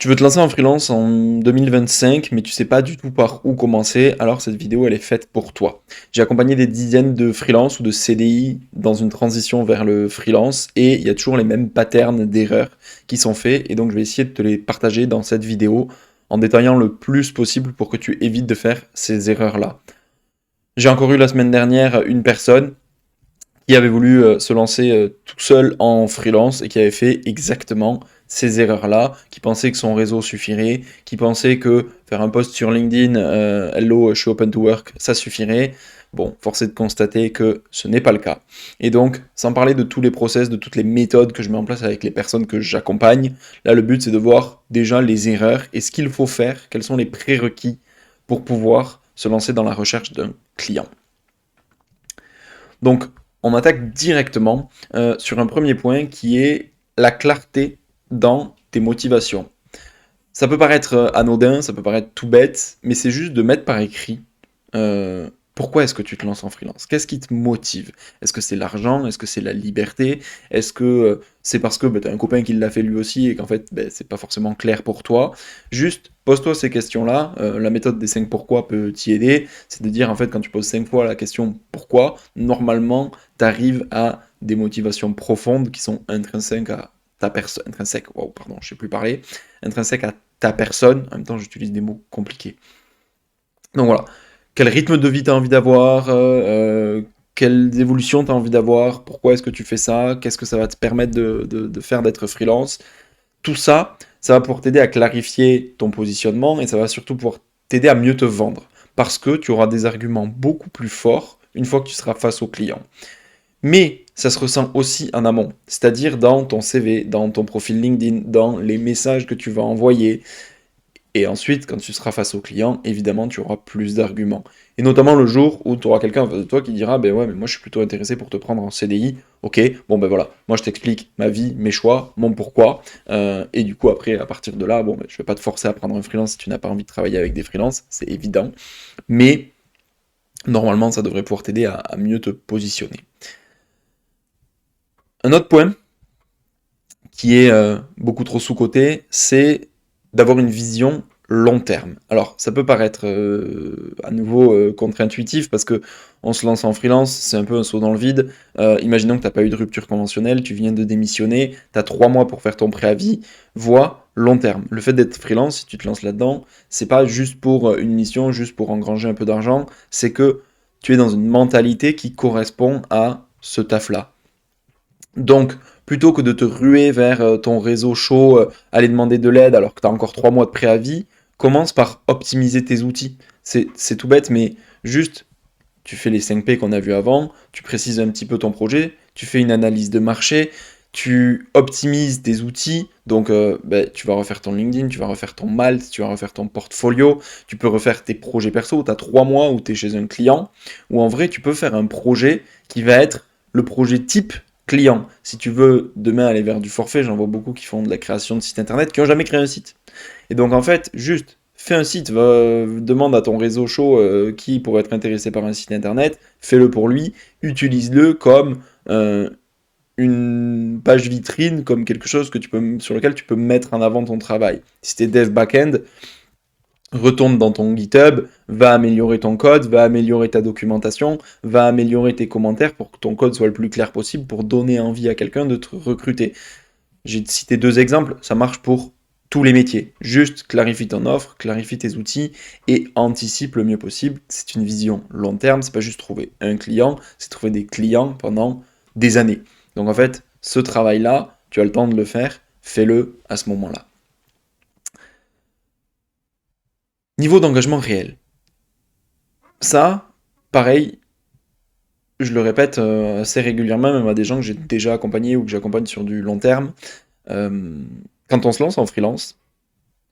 Tu veux te lancer en freelance en 2025, mais tu sais pas du tout par où commencer, alors cette vidéo elle est faite pour toi. J'ai accompagné des dizaines de freelance ou de CDI dans une transition vers le freelance et il y a toujours les mêmes patterns d'erreurs qui sont faits et donc je vais essayer de te les partager dans cette vidéo en détaillant le plus possible pour que tu évites de faire ces erreurs-là. J'ai encore eu la semaine dernière une personne qui avait voulu se lancer tout seul en freelance et qui avait fait exactement ces erreurs-là, qui pensait que son réseau suffirait, qui pensait que faire un post sur LinkedIn, Hello, je suis open to work, ça suffirait. Bon, force est de constater que ce n'est pas le cas. Et donc, sans parler de tous les process, de toutes les méthodes que je mets en place avec les personnes que j'accompagne, là, le but, c'est de voir déjà les erreurs et ce qu'il faut faire, quels sont les prérequis pour pouvoir se lancer dans la recherche d'un client. Donc, on attaque directement sur un premier point qui est la clarté dans tes motivations. Ça peut paraître anodin, ça peut paraître tout bête, mais c'est juste de mettre par écrit pourquoi est-ce que tu te lances en freelance. Qu'est-ce qui te motive? Est-ce que c'est l'argent? Est-ce que c'est la liberté? Est-ce que c'est parce que tu as un copain qui l'a fait lui aussi et qu'en fait c'est pas forcément clair pour toi? Juste pose-toi ces questions-là. La méthode des 5 pourquoi peut t'y aider. C'est de dire en fait quand tu poses 5 fois la question pourquoi, normalement tu arrives à des motivations profondes qui sont intrinsèques à ta personne. Intrinsèques, wow, pardon, je sais plus parler. Intrinsèques à ta personne. En même temps, j'utilise des mots compliqués. Donc voilà, quel rythme de vie tu as envie d'avoir, quelles évolutions tu as envie d'avoir, pourquoi est-ce que tu fais ça, qu'est-ce que ça va te permettre de faire d'être freelance. Tout ça, ça va pouvoir t'aider à clarifier ton positionnement et ça va surtout pouvoir t'aider à mieux te vendre parce que tu auras des arguments beaucoup plus forts une fois que tu seras face au client. Mais ça se ressent aussi en amont, c'est-à-dire dans ton CV, dans ton profil LinkedIn, dans les messages que tu vas envoyer, et ensuite, quand tu seras face au client, évidemment, tu auras plus d'arguments. Et notamment le jour où tu auras quelqu'un en face de toi qui dira, ben ouais, mais moi je suis plutôt intéressé pour te prendre en CDI. Ok, bon ben voilà, moi je t'explique ma vie, mes choix, mon pourquoi. Et du coup, après, à partir de là, bon, ben, je vais pas te forcer à prendre un freelance si tu n'as pas envie de travailler avec des freelances, c'est évident. Mais normalement, ça devrait pouvoir t'aider à mieux te positionner. Un autre point qui est beaucoup trop sous-coté, c'est d'avoir une vision long terme. Alors, ça peut paraître à nouveau contre-intuitif parce que on se lance en freelance, c'est un peu un saut dans le vide. Imaginons que tu n'as pas eu de rupture conventionnelle, tu viens de démissionner, tu as 3 mois pour faire ton préavis, vois long terme. Le fait d'être freelance, si tu te lances là-dedans, c'est pas juste pour une mission, juste pour engranger un peu d'argent, c'est que tu es dans une mentalité qui correspond à ce taf-là. Donc, plutôt que de te ruer vers ton réseau chaud, aller demander de l'aide alors que tu as encore 3 mois de préavis, commence par optimiser tes outils. C'est tout bête, mais juste, tu fais les 5 P qu'on a vu avant, tu précises un petit peu ton projet, tu fais une analyse de marché, tu optimises tes outils, donc tu vas refaire ton LinkedIn, tu vas refaire ton Malt, tu vas refaire ton portfolio, tu peux refaire tes projets perso, tu as 3 mois où tu es chez un client, ou en vrai tu peux faire un projet qui va être le projet type client. Si tu veux demain aller vers du forfait, j'en vois beaucoup qui font de la création de sites internet qui n'ont jamais créé un site. Et donc en fait, juste fais un site, demande à ton réseau chaud qui pourrait être intéressé par un site internet, fais-le pour lui, utilise-le comme une page vitrine, comme quelque chose sur lequel tu peux mettre en avant ton travail. Si tu es dev backend, retourne dans ton GitHub, va améliorer ton code, va améliorer ta documentation, va améliorer tes commentaires pour que ton code soit le plus clair possible pour donner envie à quelqu'un de te recruter. J'ai cité 2 exemples, ça marche pour tous les métiers. Juste clarifie ton offre, clarifie tes outils et anticipe le mieux possible. C'est une vision long terme, c'est pas juste trouver un client, c'est trouver des clients pendant des années. Donc en fait, ce travail-là, tu as le temps de le faire, fais-le à ce moment-là. Niveau d'engagement réel. Ça, pareil, je le répète assez régulièrement, même à des gens que j'ai déjà accompagnés ou que j'accompagne sur du long terme. Euh, Quand on se lance en freelance,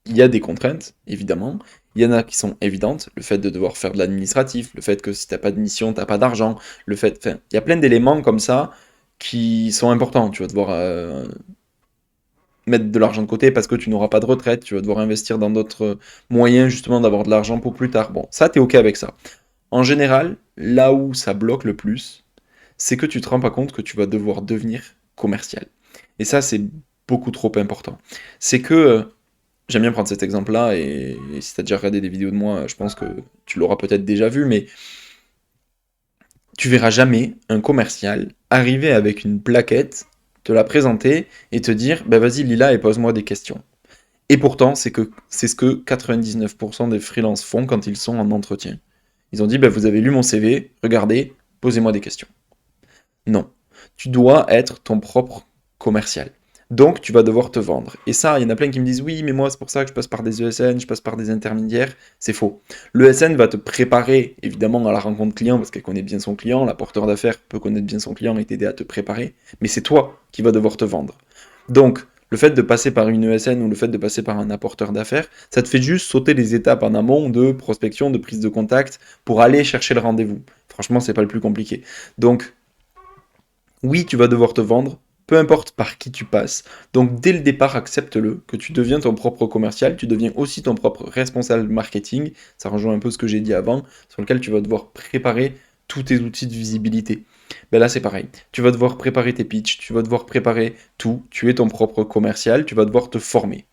il y a des contraintes, évidemment. Il y en a qui sont évidentes, le fait de devoir faire de l'administratif, le fait que si t'as pas de mission, t'as pas d'argent, le fait... Enfin, il y a plein d'éléments comme ça qui sont importants. Tu vas devoir mettre de l'argent de côté parce que tu n'auras pas de retraite, tu vas devoir investir dans d'autres moyens justement d'avoir de l'argent pour plus tard. Bon, ça, t'es OK avec ça. En général, là où ça bloque le plus, c'est que tu te rends pas compte que tu vas devoir devenir commercial. Et ça, c'est beaucoup trop important. C'est que j'aime bien prendre cet exemple-là, et si tu as déjà regardé des vidéos de moi, je pense que tu l'auras peut-être déjà vu, mais tu verras jamais un commercial arriver avec une plaquette, te la présenter et te dire, bah vas-y Lila et pose-moi des questions. Et pourtant, c'est ce que 99% des freelances font quand ils sont en entretien. Ils ont dit, bah, vous avez lu mon CV, regardez, posez-moi des questions. Non. Tu dois être ton propre commercial. Donc, tu vas devoir te vendre. Et ça, il y en a plein qui me disent, oui, mais moi, c'est pour ça que je passe par des ESN, je passe par des intermédiaires. C'est faux. L'ESN va te préparer, évidemment, à la rencontre client, parce qu'elle connaît bien son client. L'apporteur d'affaires peut connaître bien son client et t'aider à te préparer. Mais c'est toi qui vas devoir te vendre. Donc, le fait de passer par une ESN ou le fait de passer par un apporteur d'affaires, ça te fait juste sauter les étapes en amont de prospection, de prise de contact, pour aller chercher le rendez-vous. Franchement, c'est pas le plus compliqué. Donc, oui, tu vas devoir te vendre, peu importe par qui tu passes. Donc dès le départ, accepte-le, que tu deviens ton propre commercial, tu deviens aussi ton propre responsable marketing. Ça rejoint un peu ce que j'ai dit avant, sur lequel tu vas devoir préparer tous tes outils de visibilité. Ben là, c'est pareil. Tu vas devoir préparer tes pitchs, tu vas devoir préparer tout. Tu es ton propre commercial, tu vas devoir te former.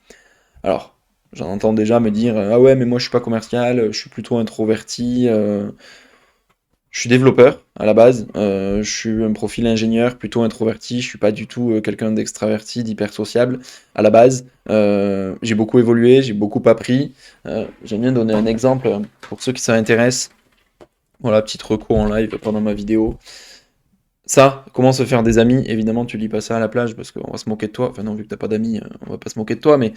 Alors, j'en entends déjà me dire, ah ouais, mais moi je suis pas commercial, je suis plutôt introverti. Je suis développeur à la base, je suis un profil ingénieur plutôt introverti, je suis pas du tout quelqu'un d'extraverti, d'hyper sociable à la base. J'ai beaucoup évolué, j'ai beaucoup appris. J'aime bien donner un exemple pour ceux qui s'intéressent. Voilà, petite reco en live pendant ma vidéo. Ça, comment se faire des amis? Évidemment, tu lis pas ça à la plage parce qu'on va se moquer de toi. Enfin non, vu que t'as pas d'amis, on va pas se moquer de toi, mais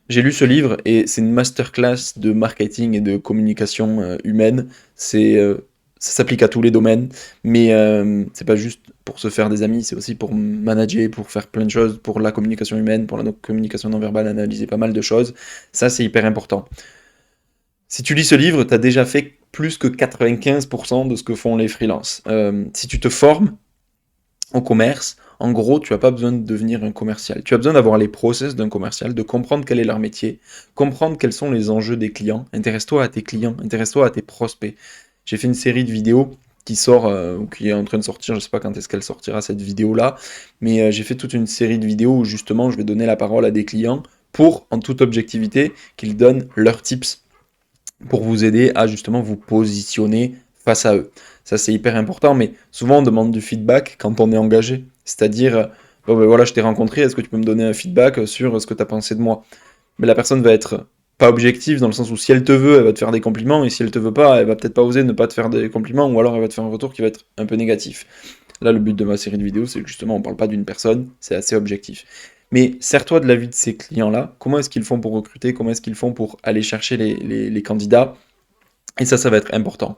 j'ai lu ce livre et c'est une masterclass de marketing et de communication humaine. Ça s'applique à tous les domaines, mais c'est pas juste pour se faire des amis, c'est aussi pour manager, pour faire plein de choses, pour la communication humaine, pour la communication non verbale, analyser pas mal de choses. Ça, c'est hyper important. Si tu lis ce livre, tu as déjà fait plus que 95% de ce que font les freelances. Si tu te formes, en commerce, en gros, tu n'as pas besoin de devenir un commercial. Tu as besoin d'avoir les process d'un commercial, de comprendre quel est leur métier, comprendre quels sont les enjeux des clients. Intéresse-toi à tes clients, intéresse-toi à tes prospects. J'ai fait une série de vidéos qui sort, ou qui est en train de sortir, je ne sais pas quand est-ce qu'elle sortira cette vidéo-là, mais j'ai fait toute une série de vidéos où justement je vais donner la parole à des clients pour, en toute objectivité, qu'ils donnent leurs tips pour vous aider à justement vous positionner face à eux. Ça, c'est hyper important, mais souvent on demande du feedback quand on est engagé. C'est-à-dire, bon, ben voilà, je t'ai rencontré, est-ce que tu peux me donner un feedback sur ce que tu as pensé de moi? Mais la personne va être pas objective dans le sens où si elle te veut, elle va te faire des compliments, et si elle te veut pas, elle va peut-être pas oser ne pas te faire des compliments, ou alors elle va te faire un retour qui va être un peu négatif. Là, le but de ma série de vidéos, c'est que justement, on parle pas d'une personne, c'est assez objectif. Mais sers-toi de la vie de ces clients-là. Comment est-ce qu'ils font pour recruter? Comment est-ce qu'ils font pour aller chercher les candidats? Et ça va être important.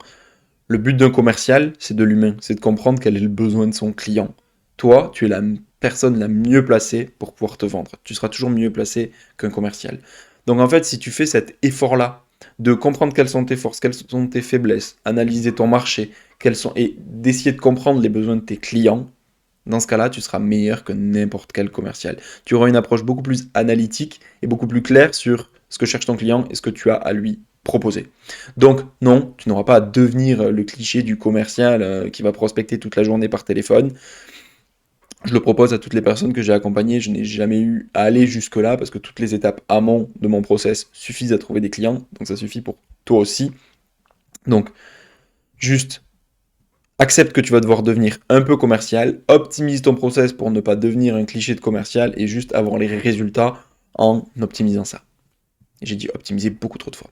Le but d'un commercial, c'est de l'humain, c'est de comprendre quel est le besoin de son client. Toi, tu es la personne la mieux placée pour pouvoir te vendre. Tu seras toujours mieux placé qu'un commercial. Donc en fait, si tu fais cet effort-là, de comprendre quelles sont tes forces, quelles sont tes faiblesses, analyser ton marché, et d'essayer de comprendre les besoins de tes clients, dans ce cas-là, tu seras meilleur que n'importe quel commercial. Tu auras une approche beaucoup plus analytique et beaucoup plus claire sur ce que cherche ton client et ce que tu as à lui proposer. Donc non, tu n'auras pas à devenir le cliché du commercial qui va prospecter toute la journée par téléphone. Je le propose à toutes les personnes que j'ai accompagnées. Je n'ai jamais eu à aller jusque-là parce que toutes les étapes amont de mon process suffisent à trouver des clients. Donc ça suffit pour toi aussi. Donc juste accepte que tu vas devoir devenir un peu commercial, optimise ton process pour ne pas devenir un cliché de commercial et juste avoir les résultats en optimisant ça. J'ai dit optimiser beaucoup trop de fois.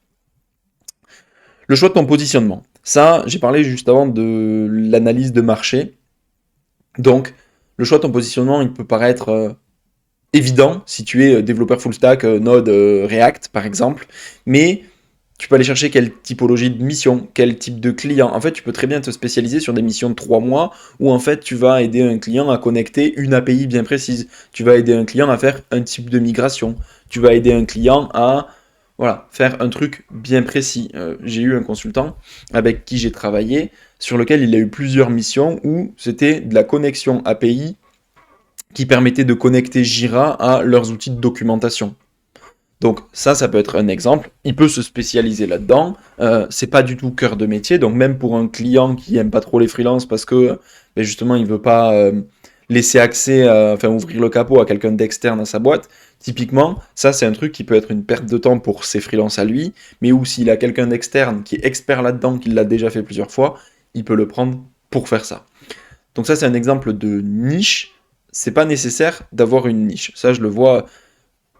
Le choix de ton positionnement. Ça, j'ai parlé juste avant de l'analyse de marché. Donc, le choix de ton positionnement, il peut paraître évident si tu es développeur full stack, Node, React par exemple, mais tu peux aller chercher quelle typologie de mission, quel type de client. En fait, tu peux très bien te spécialiser sur des missions de 3 mois où en fait tu vas aider un client à connecter une API bien précise. Tu vas aider un client à faire un type de migration. Tu vas aider un client à faire un truc bien précis. J'ai eu un consultant avec qui j'ai travaillé sur lequel il a eu plusieurs missions où c'était de la connexion API qui permettait de connecter Jira à leurs outils de documentation. Donc ça peut être un exemple. Il peut se spécialiser là-dedans. C'est pas du tout cœur de métier. Donc même pour un client qui aime pas trop les freelances parce que justement il veut pas laisser accès, ouvrir le capot à quelqu'un d'externe à sa boîte. Typiquement, ça c'est un truc qui peut être une perte de temps pour ses freelances à lui, mais où s'il a quelqu'un d'externe qui est expert là-dedans, qui l'a déjà fait plusieurs fois, il peut le prendre pour faire ça. Donc ça c'est un exemple de niche. C'est pas nécessaire d'avoir une niche. Ça je le vois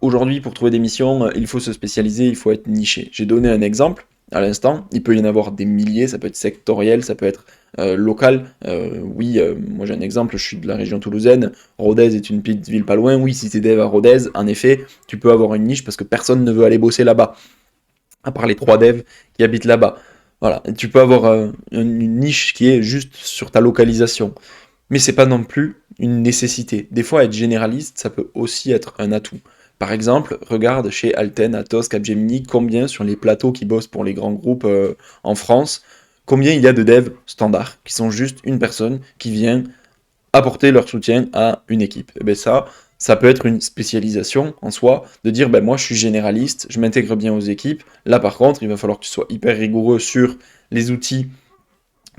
aujourd'hui pour trouver des missions, il faut se spécialiser, il faut être niché. J'ai donné un exemple à l'instant, il peut y en avoir des milliers, ça peut être sectoriel, ça peut être local. Oui, moi j'ai un exemple, je suis de la région toulousaine, Rodez est une petite ville pas loin, oui, si t'es dev à Rodez, en effet, tu peux avoir une niche parce que personne ne veut aller bosser là-bas, à part les 3 devs qui habitent là-bas. Voilà, et tu peux avoir une niche qui est juste sur ta localisation. Mais c'est pas non plus une nécessité. Des fois, être généraliste, ça peut aussi être un atout. Par exemple, regarde chez Alten, Atos, Capgemini, combien sur les plateaux qui bossent pour les grands groupes en France, combien il y a de devs standards, qui sont juste une personne qui vient apporter leur soutien à une équipe. Et bien ça peut être une spécialisation en soi, de dire, ben moi je suis généraliste, je m'intègre bien aux équipes. Là par contre, il va falloir que tu sois hyper rigoureux sur les outils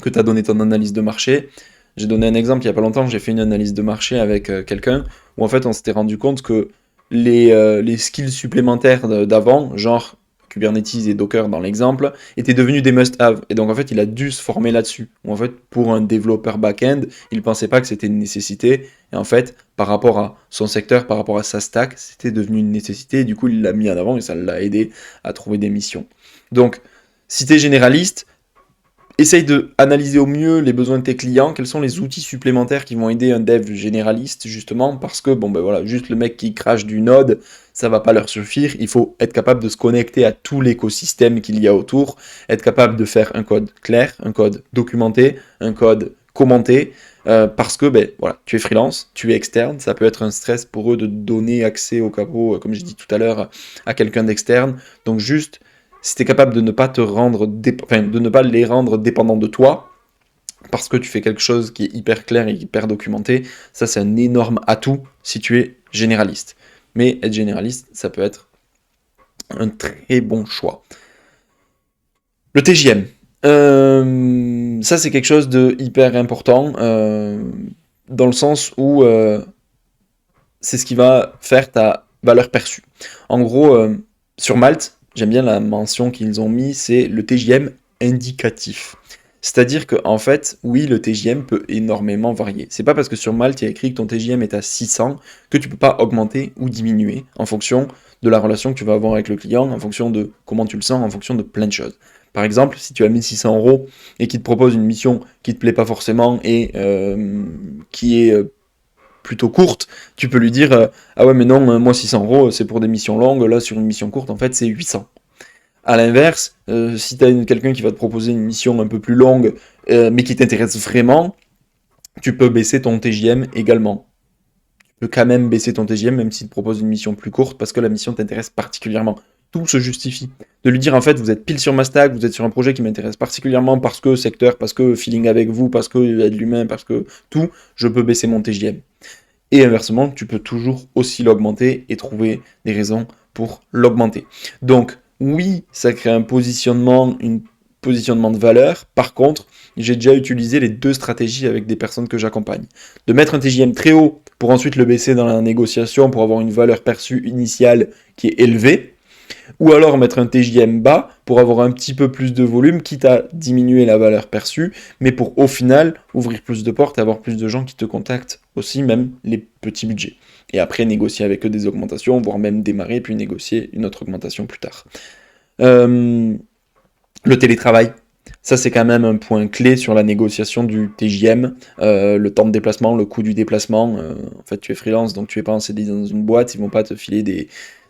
que tu as donné ton analyse de marché. J'ai donné un exemple il n'y a pas longtemps, j'ai fait une analyse de marché avec quelqu'un où en fait on s'était rendu compte que les skills supplémentaires d'avant, genre Kubernetes et Docker dans l'exemple, étaient devenus des must-have. Et donc en fait il a dû se former là-dessus. Ou en fait pour un développeur back-end, il pensait pas que c'était une nécessité. Et en fait par rapport à son secteur, par rapport à sa stack, c'était devenu une nécessité. Et du coup il l'a mis en avant et ça l'a aidé à trouver des missions. Donc si tu es généraliste, essaye de analyser au mieux les besoins de tes clients, quels sont les outils supplémentaires qui vont aider un dev généraliste, justement, parce que, bon, ben voilà, juste le mec qui crache du Node, ça va pas leur suffire, il faut être capable de se connecter à tout l'écosystème qu'il y a autour, être capable de faire un code clair, un code documenté, un code commenté, parce que, ben voilà, tu es freelance, tu es externe, ça peut être un stress pour eux de donner accès au capot, comme j'ai dit tout à l'heure, à quelqu'un d'externe, donc juste si tu es capable de ne pas te rendre de ne pas les rendre dépendants de toi, parce que tu fais quelque chose qui est hyper clair et hyper documenté, ça c'est un énorme atout si tu es généraliste. Mais être généraliste, ça peut être un très bon choix. Le TJM. Ça c'est quelque chose de hyper important, dans le sens où c'est ce qui va faire ta valeur perçue. En gros, sur Malte, j'aime bien la mention qu'ils ont mis, c'est le TJM indicatif. C'est-à-dire que en fait, oui, le TJM peut énormément varier. C'est pas parce que sur Malte, il y a écrit que ton TJM est à 600 que tu peux pas augmenter ou diminuer en fonction de la relation que tu vas avoir avec le client, en fonction de comment tu le sens, en fonction de plein de choses. Par exemple, si tu as 1600 euros et qu'il te propose une mission qui te plaît pas forcément et qui est plutôt courte, tu peux lui dire ah ouais mais non, moi 600 euros c'est pour des missions longues, là sur une mission courte en fait c'est 800. À l'inverse, si tu as quelqu'un qui va te proposer une mission un peu plus longue mais qui t'intéresse vraiment, tu peux baisser ton TJM également. Tu peux quand même baisser ton TJM même s'il te propose une mission plus courte parce que la mission t'intéresse particulièrement. Tout se justifie. De lui dire en fait vous êtes pile sur ma stack, vous êtes sur un projet qui m'intéresse particulièrement parce que secteur, parce que feeling avec vous, parce qu'il y a de l'humain, parce que tout, je peux baisser mon TJM. Et inversement, tu peux toujours aussi l'augmenter et trouver des raisons pour l'augmenter. Donc, oui, ça crée un positionnement de valeur. Par contre, j'ai déjà utilisé les deux stratégies avec des personnes que j'accompagne. De mettre un TJM très haut pour ensuite le baisser dans la négociation pour avoir une valeur perçue initiale qui est élevée, ou alors mettre un TJM bas pour avoir un petit peu plus de volume, quitte à diminuer la valeur perçue, mais pour au final ouvrir plus de portes et avoir plus de gens qui te contactent aussi, même les petits budgets. Et après négocier avec eux des augmentations, voire même démarrer puis négocier une autre augmentation plus tard. Le télétravail. Ça, c'est quand même un point clé sur la négociation du TJM. Le temps de déplacement, le coût du déplacement. En fait, tu es freelance, donc tu es pas en CDI dans une boîte. Ils vont pas te filer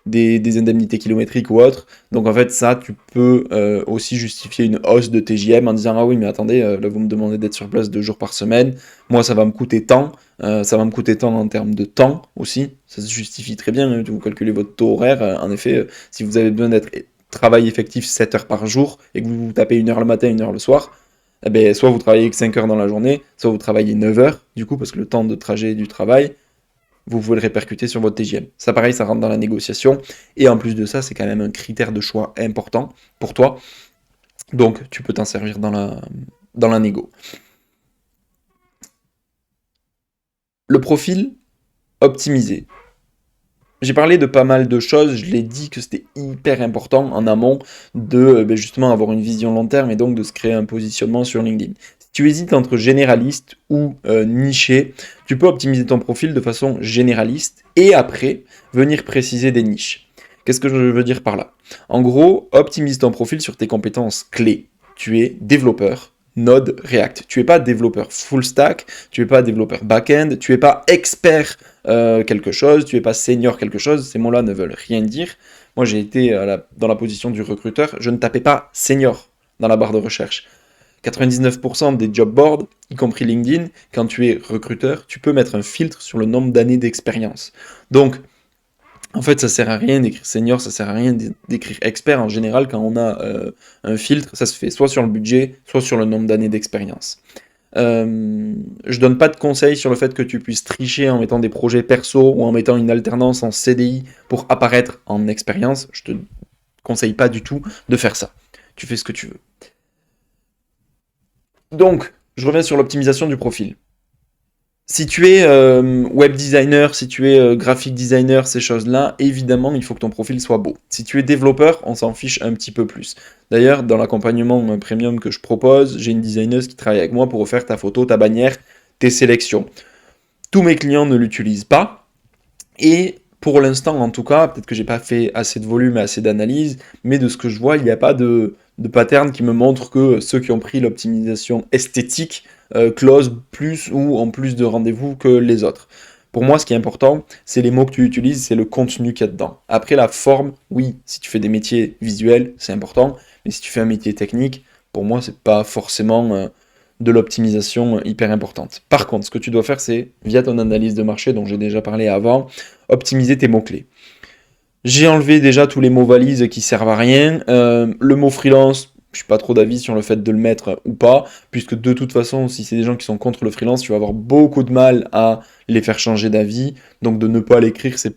des indemnités kilométriques ou autres. Donc en fait, ça, tu peux aussi justifier une hausse de TJM en disant ah oui, mais attendez, là vous me demandez d'être sur place 2 jours par semaine. Moi, ça va me coûter tant. Ça va me coûter tant en termes de temps aussi. Ça se justifie très bien. Hein, vous calculez votre taux horaire. En effet, si vous avez besoin d'être travail effectif 7 heures par jour et que vous vous tapez 1 heure le matin, 1 heure le soir, eh ben, soit vous travaillez que 5 heures dans la journée, soit vous travaillez 9 heures, du coup, parce que le temps de trajet du travail, vous pouvez le répercuter sur votre TGM. Ça, pareil, ça rentre dans la négociation. Et en plus de ça, c'est quand même un critère de choix important pour toi. Donc, tu peux t'en servir dans la négo. Le profil optimisé. J'ai parlé de pas mal de choses, je l'ai dit que c'était hyper important en amont de justement avoir une vision long terme et donc de se créer un positionnement sur LinkedIn. Si tu hésites entre généraliste ou niché, tu peux optimiser ton profil de façon généraliste et après venir préciser des niches. Qu'est-ce que je veux dire par là? En gros, optimise ton profil sur tes compétences clés. Tu es développeur, Node, React. Tu n'es pas développeur full stack, tu n'es pas développeur back-end, tu n'es pas expert quelque chose, tu n'es pas senior quelque chose. Ces mots-là ne veulent rien dire. Moi, j'ai été dans la position du recruteur, je ne tapais pas senior dans la barre de recherche. 99% des job boards, y compris LinkedIn, quand tu es recruteur, tu peux mettre un filtre sur le nombre d'années d'expérience. Donc, en fait, ça sert à rien d'écrire senior, ça sert à rien d'écrire expert. En général, quand on a un filtre, ça se fait soit sur le budget, soit sur le nombre d'années d'expérience. Je donne pas de conseils sur le fait que tu puisses tricher en mettant des projets perso ou en mettant une alternance en CDI pour apparaître en expérience. Je te conseille pas du tout de faire ça. Tu fais ce que tu veux. Donc, je reviens sur l'optimisation du profil. Si tu es web designer, si tu es graphic designer, ces choses-là, évidemment, il faut que ton profil soit beau. Si tu es développeur, on s'en fiche un petit peu plus. D'ailleurs, dans l'accompagnement premium que je propose, j'ai une designeuse qui travaille avec moi pour refaire ta photo, ta bannière, tes sélections. Tous mes clients ne l'utilisent pas. Et pour l'instant, en tout cas, peut-être que j'ai pas fait assez de volume et assez d'analyse, mais de ce que je vois, il n'y a pas de pattern qui me montre que ceux qui ont pris l'optimisation esthétique closent plus ou en plus de rendez-vous que les autres. Pour moi, ce qui est important, c'est les mots que tu utilises, c'est le contenu qu'il y a dedans. Après, la forme, oui, si tu fais des métiers visuels, c'est important, mais si tu fais un métier technique, pour moi, c'est pas forcément de l'optimisation hyper importante. Par contre, ce que tu dois faire, c'est, via ton analyse de marché dont j'ai déjà parlé avant, optimiser tes mots-clés. J'ai enlevé déjà tous les mots valises qui servent à rien. Le mot freelance, je suis pas trop d'avis sur le fait de le mettre ou pas, puisque de toute façon, si c'est des gens qui sont contre le freelance, tu vas avoir beaucoup de mal à les faire changer d'avis. Donc de ne pas l'écrire, c'est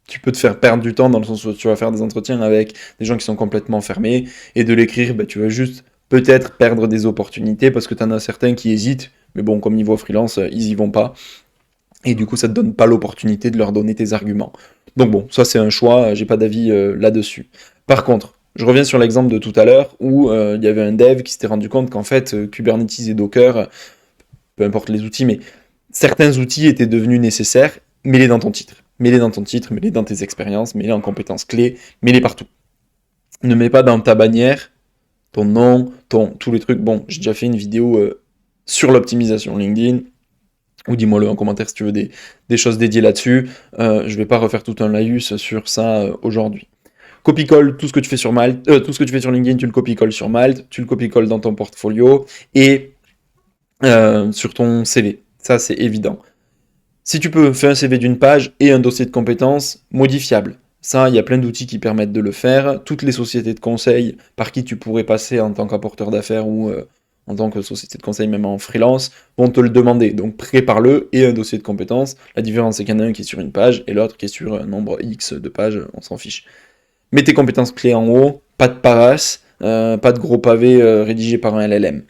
tu peux te faire perdre du temps dans le sens où tu vas faire des entretiens avec des gens qui sont complètement fermés, et de l'écrire, tu vas juste peut-être perdre des opportunités parce que tu en as certains qui hésitent, mais bon, comme ils voient freelance, ils y vont pas, et du coup, ça te donne pas l'opportunité de leur donner tes arguments. Donc bon, ça c'est un choix, j'ai pas d'avis là-dessus. Par contre, je reviens sur l'exemple de tout à l'heure où il y avait un dev qui s'était rendu compte qu'en fait, Kubernetes et Docker, peu importe les outils, mais certains outils étaient devenus nécessaires, mets-les dans ton titre. Mets-les dans ton titre, mets-les dans tes expériences, mets-les en compétences clés, mets-les partout. Ne mets pas dans ta bannière ton nom, tous les trucs. Bon, j'ai déjà fait une vidéo sur l'optimisation LinkedIn, ou dis-moi-le en commentaire si tu veux des choses dédiées là-dessus. Je vais pas refaire tout un laïus sur ça aujourd'hui. Copie-colle tout ce que tu fais sur Malte, tout ce que tu fais sur LinkedIn, tu le copie-colles sur Malte, tu le copie-colles dans ton portfolio et sur ton CV. Ça, c'est évident. Si tu peux, fais un CV d'une page et un dossier de compétences modifiable. Ça, il y a plein d'outils qui permettent de le faire. Toutes les sociétés de conseil par qui tu pourrais passer en tant qu'apporteur d'affaires ou en tant que société de conseil, même en freelance, vont te le demander. Donc prépare-le et un dossier de compétences. La différence, c'est qu'il y en a un qui est sur une page et l'autre qui est sur un nombre X de pages, on s'en fiche. Mets tes compétences clés en haut, pas de parasse, pas de gros pavés rédigés par un LLM.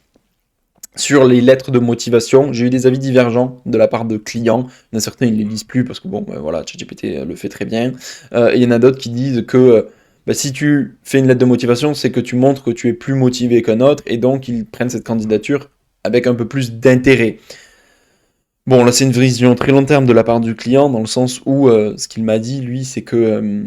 Sur les lettres de motivation, j'ai eu des avis divergents de la part de clients. Il y en a certains, ils ne les lisent plus parce que bon, voilà, ChatGPT le fait très bien. Et il y en a d'autres qui disent que si tu fais une lettre de motivation, c'est que tu montres que tu es plus motivé qu'un autre et donc ils prennent cette candidature avec un peu plus d'intérêt. Bon, là, c'est une vision très long terme de la part du client dans le sens où ce qu'il m'a dit, lui, c'est que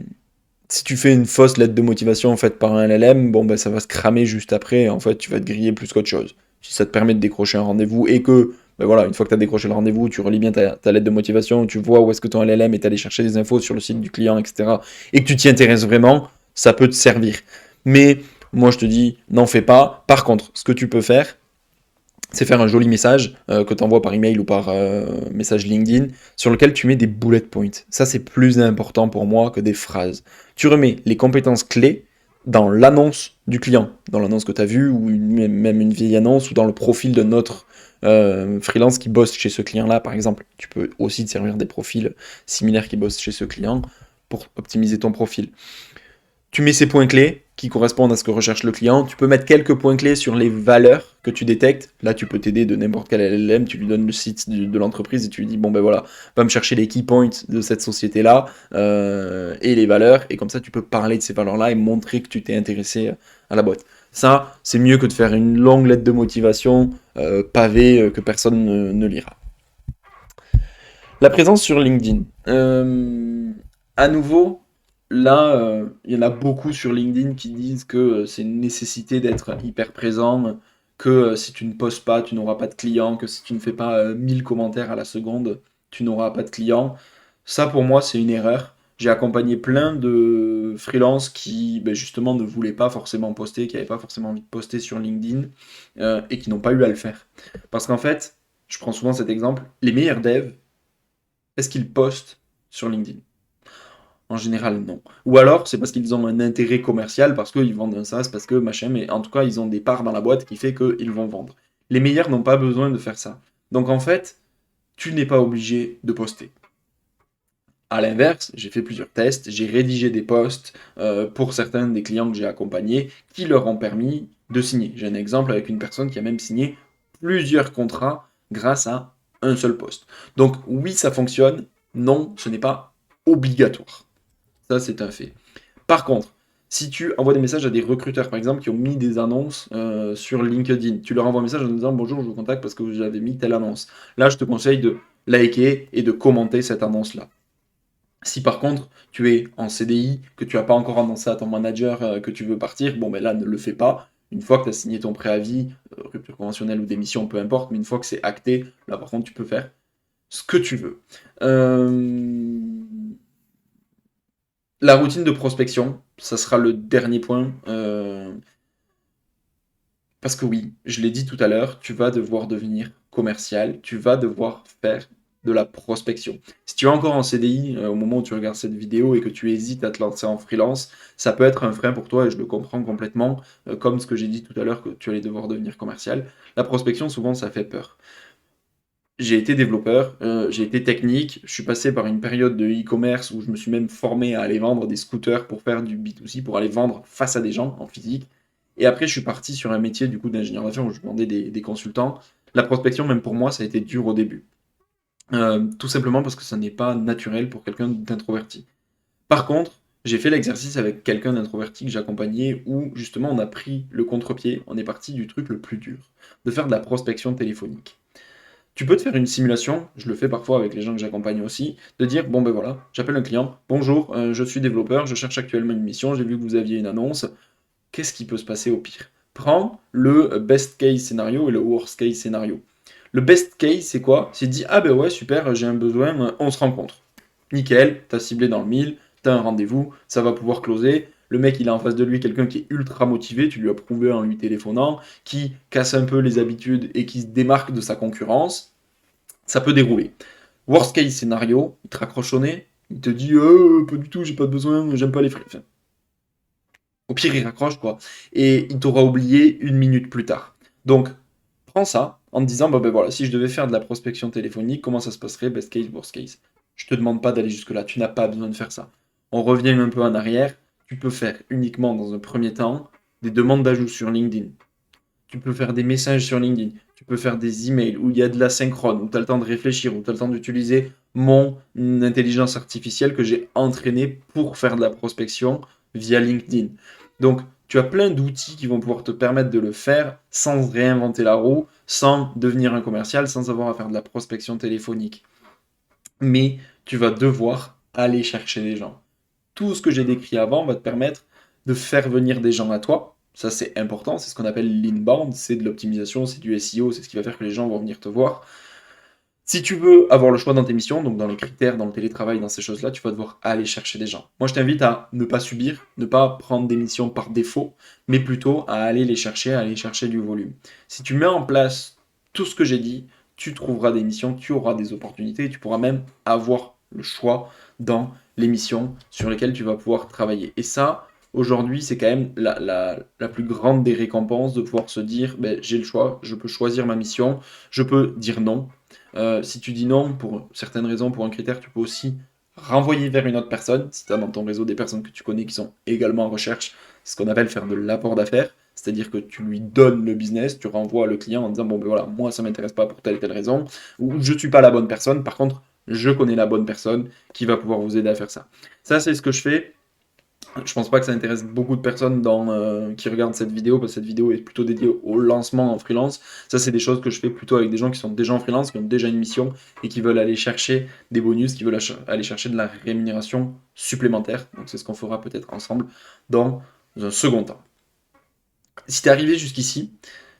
si tu fais une fausse lettre de motivation faite par un LLM, bon, ça va se cramer juste après et en fait, tu vas te griller plus qu'autre chose. Si ça te permet de décrocher un rendez-vous et que, voilà, une fois que tu as décroché le rendez-vous, tu relis bien ta lettre de motivation, tu vois où est-ce que ton LLM est allé chercher des infos sur le site du client, etc., et que tu t'y intéresses vraiment, ça peut te servir. Mais moi, je te dis, n'en fais pas. Par contre, ce que tu peux faire, c'est faire un joli message que tu envoies par email ou par message LinkedIn sur lequel tu mets des bullet points. Ça, c'est plus important pour moi que des phrases. Tu remets les compétences clés dans l'annonce du client, dans l'annonce que tu as vue, ou même une vieille annonce, ou dans le profil de notre freelance qui bosse chez ce client-là, par exemple. Tu peux aussi te servir des profils similaires qui bossent chez ce client pour optimiser ton profil. Tu mets ces points clés, qui correspondent à ce que recherche le client. Tu peux mettre quelques points clés sur les valeurs que tu détectes. Là, tu peux t'aider de n'importe quel LLM, tu lui donnes le site de l'entreprise et tu lui dis, bon ben voilà, va me chercher les key points de cette société-là et les valeurs, et comme ça, tu peux parler de ces valeurs-là et montrer que tu t'es intéressé à la boîte. Ça, c'est mieux que de faire une longue lettre de motivation pavée que personne ne lira. La présence sur LinkedIn. À nouveau, là, il y en a beaucoup sur LinkedIn qui disent que c'est une nécessité d'être hyper présent, que si tu ne postes pas, tu n'auras pas de clients, que si tu ne fais pas 1000 commentaires à la seconde, tu n'auras pas de clients. Ça, pour moi, c'est une erreur. J'ai accompagné plein de freelances qui, ben, justement, ne voulaient pas forcément poster, qui n'avaient pas forcément envie de poster sur LinkedIn et qui n'ont pas eu à le faire. Parce qu'en fait, je prends souvent cet exemple, les meilleurs devs, est-ce qu'ils postent sur LinkedIn? En général, non. Ou alors, c'est parce qu'ils ont un intérêt commercial, parce qu'ils vendent un SaaS, parce que machin, mais en tout cas, ils ont des parts dans la boîte qui fait qu'ils vont vendre. Les meilleurs n'ont pas besoin de faire ça. Donc en fait, tu n'es pas obligé de poster. À l'inverse, j'ai fait plusieurs tests, j'ai rédigé des posts pour certains des clients que j'ai accompagnés qui leur ont permis de signer. J'ai un exemple avec une personne qui a même signé plusieurs contrats grâce à un seul post. Donc oui, ça fonctionne, non, ce n'est pas obligatoire. Ça, c'est un fait. Par contre, si tu envoies des messages à des recruteurs, par exemple, qui ont mis des annonces sur LinkedIn, tu leur envoies un message en disant bonjour, je vous contacte parce que vous avez mis telle annonce. Là, je te conseille de liker et de commenter cette annonce-là. Si par contre tu es en CDI, que tu n'as pas encore annoncé à ton manager que tu veux partir, bon ben là ne le fais pas. Une fois que tu as signé ton préavis, rupture conventionnelle ou démission, peu importe, mais une fois que c'est acté, là par contre tu peux faire ce que tu veux. La routine de prospection, ça sera le dernier point. Parce que oui, je l'ai dit tout à l'heure, tu vas devoir devenir commercial, tu vas devoir faire de la prospection. Si tu es encore en CDI au moment où tu regardes cette vidéo et que tu hésites à te lancer en freelance, ça peut être un frein pour toi et je le comprends complètement, comme ce que j'ai dit tout à l'heure que tu allais devoir devenir commercial. La prospection, souvent, ça fait peur. J'ai été développeur, j'ai été technique, je suis passé par une période de e-commerce où je me suis même formé à aller vendre des scooters pour faire du B2C, pour aller vendre face à des gens en physique. Et après, je suis parti sur un métier du coup d'ingénieur d'affaires où je vendais des consultants. La prospection, même pour moi, ça a été dur au début. Tout simplement parce que ça n'est pas naturel pour quelqu'un d'introverti. Par contre, j'ai fait l'exercice avec quelqu'un d'introverti que j'accompagnais où justement on a pris le contre-pied, on est parti du truc le plus dur, de faire de la prospection téléphonique. Tu peux te faire une simulation, je le fais parfois avec les gens que j'accompagne aussi, de dire bon ben voilà, j'appelle un client, bonjour, je suis développeur, je cherche actuellement une mission, j'ai vu que vous aviez une annonce, qu'est-ce qui peut se passer au pire? Prends le best case scénario et le worst case scénario. Le best case, c'est quoi? C'est dit ah ben ouais, super, j'ai un besoin, on se rencontre. Nickel, t'as ciblé dans le mille, t'as un rendez-vous, ça va pouvoir closer. Le mec, il a en face de lui quelqu'un qui est ultra motivé, tu lui as prouvé en lui téléphonant, qui casse un peu les habitudes et qui se démarque de sa concurrence. Ça peut dérouler. Worst case scénario, il te raccroche au nez, il te dit pas du tout, j'ai pas besoin, j'aime pas les frais. Enfin, au pire, il raccroche quoi. Et il t'aura oublié une minute plus tard. Donc, prends ça en te disant, bah, ben voilà, si je devais faire de la prospection téléphonique, comment ça se passerait, best case, worst case. Je te demande pas d'aller jusque-là, tu n'as pas besoin de faire ça. On revient un peu en arrière, tu peux faire uniquement dans un premier temps des demandes d'ajout sur LinkedIn. Tu peux faire des messages sur LinkedIn, tu peux faire des emails où il y a de la synchrone, où tu as le temps de réfléchir, où tu as le temps d'utiliser mon intelligence artificielle que j'ai entraînée pour faire de la prospection via LinkedIn. Donc, tu as plein d'outils qui vont pouvoir te permettre de le faire sans réinventer la roue, sans devenir un commercial, sans avoir à faire de la prospection téléphonique. Mais tu vas devoir aller chercher les gens. Tout ce que j'ai décrit avant va te permettre de faire venir des gens à toi. Ça, c'est important. C'est ce qu'on appelle l'inbound. C'est de l'optimisation, c'est du SEO. C'est ce qui va faire que les gens vont venir te voir. Si tu veux avoir le choix dans tes missions, donc dans les critères, dans le télétravail, dans ces choses-là, tu vas devoir aller chercher des gens. Moi, je t'invite à ne pas subir, ne pas prendre des missions par défaut, mais plutôt à aller les chercher, à aller chercher du volume. Si tu mets en place tout ce que j'ai dit, tu trouveras des missions, tu auras des opportunités, et tu pourras même avoir le choix dans les missions sur lesquelles tu vas pouvoir travailler. Et ça, aujourd'hui, c'est quand même la plus grande des récompenses de pouvoir se dire, ben, j'ai le choix, je peux choisir ma mission, je peux dire non. Si tu dis non pour certaines raisons, pour un critère, tu peux aussi renvoyer vers une autre personne, si tu as dans ton réseau des personnes que tu connais qui sont également en recherche, c'est ce qu'on appelle faire de l'apport d'affaires, c'est-à-dire que tu lui donnes le business, tu renvoies le client en disant, bon ben voilà, moi ça m'intéresse pas pour telle et telle raison, ou je suis pas la bonne personne, par contre, je connais la bonne personne qui va pouvoir vous aider à faire ça. Ça, c'est ce que je fais. Je pense pas que ça intéresse beaucoup de personnes qui regardent cette vidéo, parce que cette vidéo est plutôt dédiée au lancement en freelance. Ça, c'est des choses que je fais plutôt avec des gens qui sont déjà en freelance, qui ont déjà une mission et qui veulent aller chercher des bonus, qui veulent aller chercher de la rémunération supplémentaire. Donc, c'est ce qu'on fera peut-être ensemble dans un second temps. Si tu es arrivé jusqu'ici,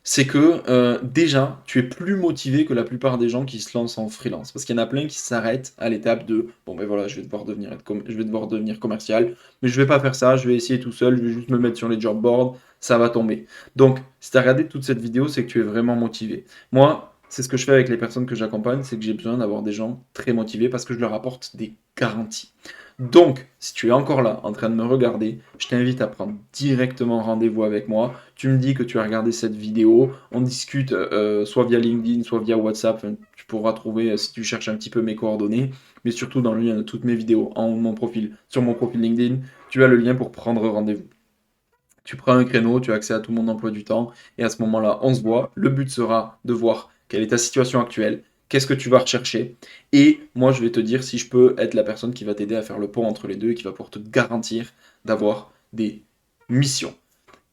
c'est que déjà, tu es plus motivé que la plupart des gens qui se lancent en freelance. Parce qu'il y en a plein qui s'arrêtent à l'étape de bon, ben voilà, je vais devoir devenir commercial, mais je vais pas faire ça, je vais essayer tout seul, je vais juste me mettre sur les job boards, ça va tomber. Donc, si tu as regardé toute cette vidéo, c'est que tu es vraiment motivé. Moi, c'est ce que je fais avec les personnes que j'accompagne, c'est que j'ai besoin d'avoir des gens très motivés parce que je leur apporte des garanties. Donc, si tu es encore là, en train de me regarder, je t'invite à prendre directement rendez-vous avec moi. Tu me dis que tu as regardé cette vidéo, on discute soit via LinkedIn, soit via WhatsApp. Enfin, tu pourras trouver, si tu cherches un petit peu mes coordonnées, mais surtout dans le lien de toutes mes vidéos en haut de mon profil, sur mon profil LinkedIn, tu as le lien pour prendre rendez-vous. Tu prends un créneau, tu as accès à tout mon emploi du temps, et à ce moment-là, on se voit. Le but sera de voir quelle est ta situation actuelle, qu'est-ce que tu vas rechercher, et moi je vais te dire si je peux être la personne qui va t'aider à faire le pont entre les deux et qui va pouvoir te garantir d'avoir des missions.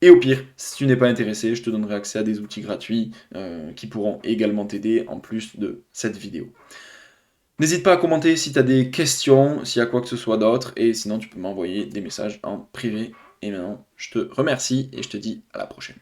Et au pire, si tu n'es pas intéressé, je te donnerai accès à des outils gratuits qui pourront également t'aider en plus de cette vidéo. N'hésite pas à commenter si tu as des questions, s'il y a quoi que ce soit d'autre, et sinon tu peux m'envoyer des messages en privé. Et maintenant, je te remercie et je te dis à la prochaine.